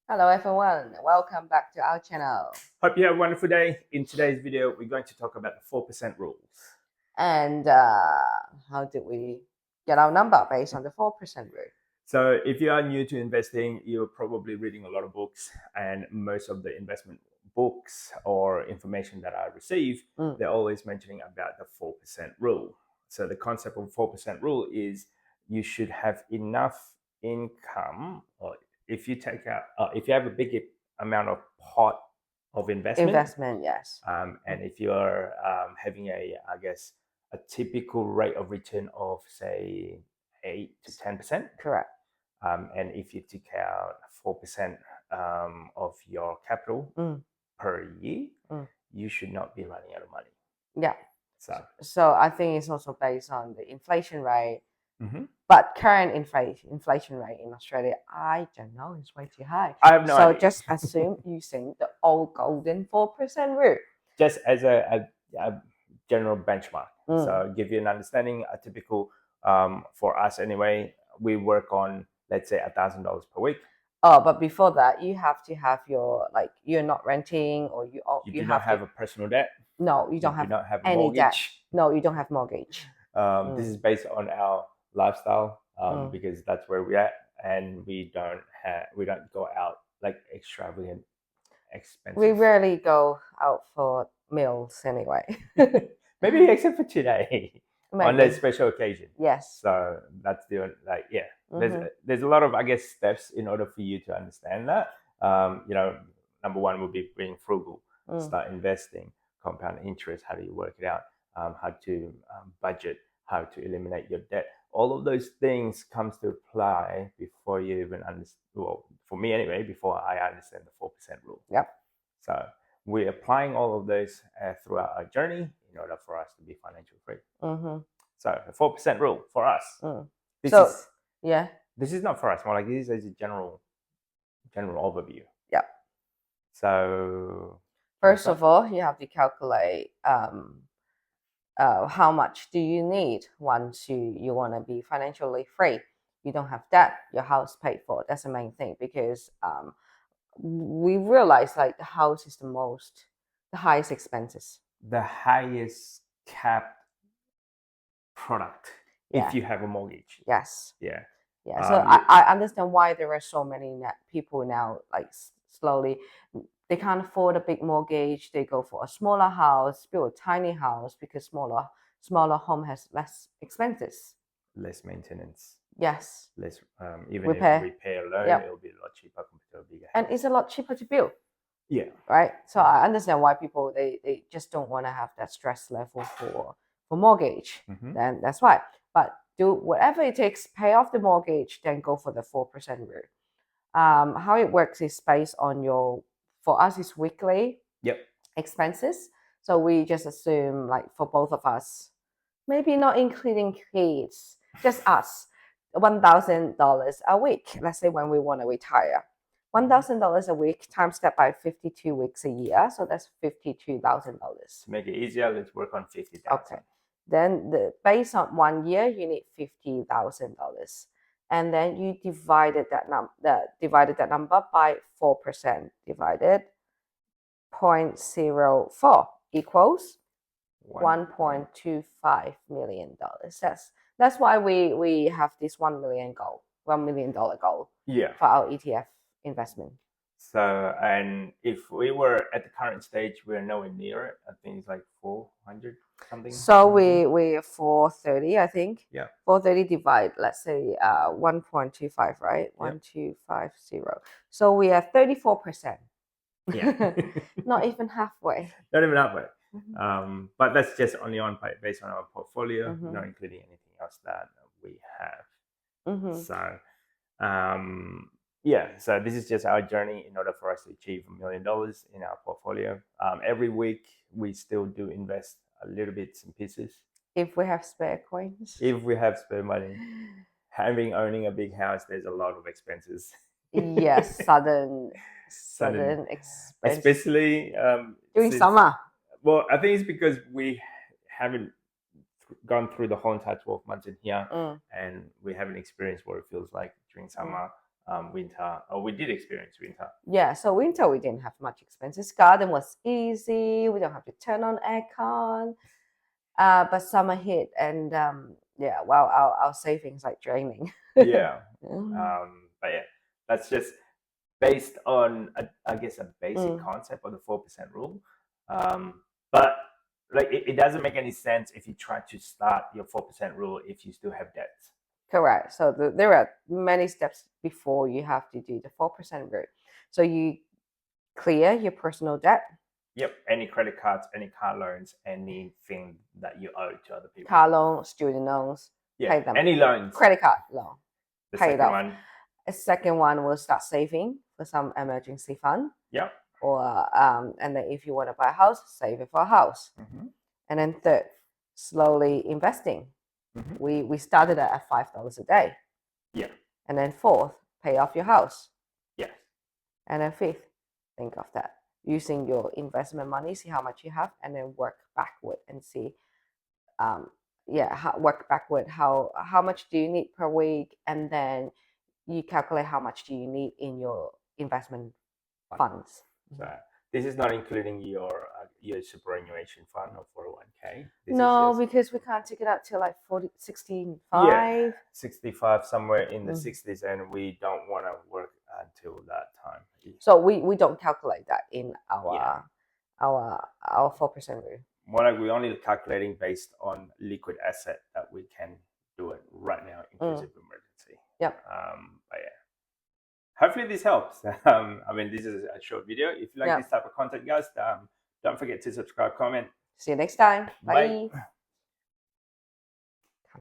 Hello everyone, welcome back to our channel. Hope you have a wonderful day. In today's video, we're going to talk about the 4% rule. And how did we get our number based on the 4% rule? So if you are new to investing, you're probably reading a lot of books, and most of the investment books or information that I receive, they're always mentioning about the 4% rule. So the concept of 4% rule is you should have enough income, or if you take out, if you have a big amount of pot of investment, Yes. and if you're having a typical rate of return of say 8 to 10%, Correct. and if you take out 4% of your capital per year, you should not be running out of money. Yeah. So I think it's also based on the inflation rate. But current inflation rate in Australia, I don't know, it's way too high. I have no so idea. just assume using the old golden 4% rule. Just as a general benchmark. So give you an understanding, a typical for us anyway, we work on, let's say, $1,000 per week. Oh, but before that, you have to have your, like, you're not renting, or you do not have a personal debt. No, you don't do have not have any mortgage. debt. No, you don't have mortgage. This is based on our lifestyle, because that's where we're at, and we don't go out like extravagant expenses. We rarely go out for meals anyway. Maybe except for today. On that special occasion. Yes. So that's the there's a lot of steps in order for you to understand that. Number one would be being frugal, start investing, compound interest. How do you work it out? How to budget, how to eliminate your debt. All of those things comes to apply before you even understand. Well, for me anyway, before I understand the 4% rule. Yep. So we're applying all of those throughout our journey in order for us to be financially free. So the 4% rule for us. This is not for us. More like this is a general overview. Yep. So first of all, you have to calculate how much do you need once you want to be financially free. You don't have debt, your house paid for. That's the main thing, because we realize like the house is the highest expenses. The highest capped product if you have a mortgage. Yes. Yeah. So I understand why there are so many people now, like, slowly they can't afford a big mortgage. They go for a smaller house, build a tiny house, because smaller home has less expenses, less maintenance. Yes. Less even repair alone, it'll be a lot cheaper compared to a bigger house. And it's a lot cheaper to build. Yeah. Right. So I understand why people they just don't want to have that stress level for mortgage. Then that's why. But do whatever it takes, pay off the mortgage, then go for the 4% rule. How it works is based on for us it's weekly expenses. So we just assume, like, for both of us, maybe not including kids, just us, $1,000 a week. Let's say when we want to retire, $1,000 a week times that by 52 weeks a year, so that's $52,000. To make it easier, let's work on 50,000. Okay. Then based on 1 year, you need $50,000, and then you divided that number by 4%, divided 0.04 equals $1.25 million. That's why we have this $1 million goal for our ETF investment. So, and if we were at the current stage, we're nowhere near it. I think it's like 400 something. So we're 430, I think. Yeah. 430 divide, let's say 1.25, right? 1250. So we are 34%. Yeah. Not even halfway. Not even halfway. But that's just only based on our portfolio, not including anything else that we have. So so this is just our journey in order for us to achieve $1 million in our portfolio. Every week we still do invest a little bits and pieces. If we have spare coins. If we have spare money. Owning a big house, there's a lot of expenses. Yes, sudden expense. Especially during summer. Well, I think it's because we haven't gone through the whole entire 12 months in here, and we haven't experienced what it feels like during summer. winter, or we did experience winter. Yeah, so winter we didn't have much expenses. Garden was easy. We don't have to turn on aircon. But summer hit, and yeah, well, our savings like draining. Yeah. Mm. But yeah, that's just based on, I guess, a basic Mm. concept of the 4% rule. But like, it doesn't make any sense if you try to start your 4% rule if you still have debts. Correct. So there are many steps before you have to do the 4% route. So you clear your personal debt. Yep. Any credit cards, any car loans, anything that you owe to other people. Car loan, student loans, Yeah. pay them. Any loans. Credit card loan, The pay it second off. one. A second one will start saving for some emergency fund. Yep. Or and then if you want to buy a house, save it for a house. Mm-hmm. And then third, slowly investing. Mm-hmm. We started at $5 a day. Yeah. And then fourth, pay off your house. Yes. And then fifth, think of that. Using your investment money, see how much you have, and then work backward and see, work backward. How much do you need per week, and then you calculate how much do you need in your investment funds. So this is not including your superannuation fund or 401k. No, because we can't take it out till like 65. Yeah, 65, somewhere in the 60s, and we don't want to work until that time. So we don't calculate that in our 4% rule. More like we're only calculating based on liquid asset that we can do it right now in case of emergency. Yep. But yeah. Hopefully this helps. I mean, this is a short video. If you like this type of content, guys, don't forget to subscribe, comment. See you next time. Bye. Bye.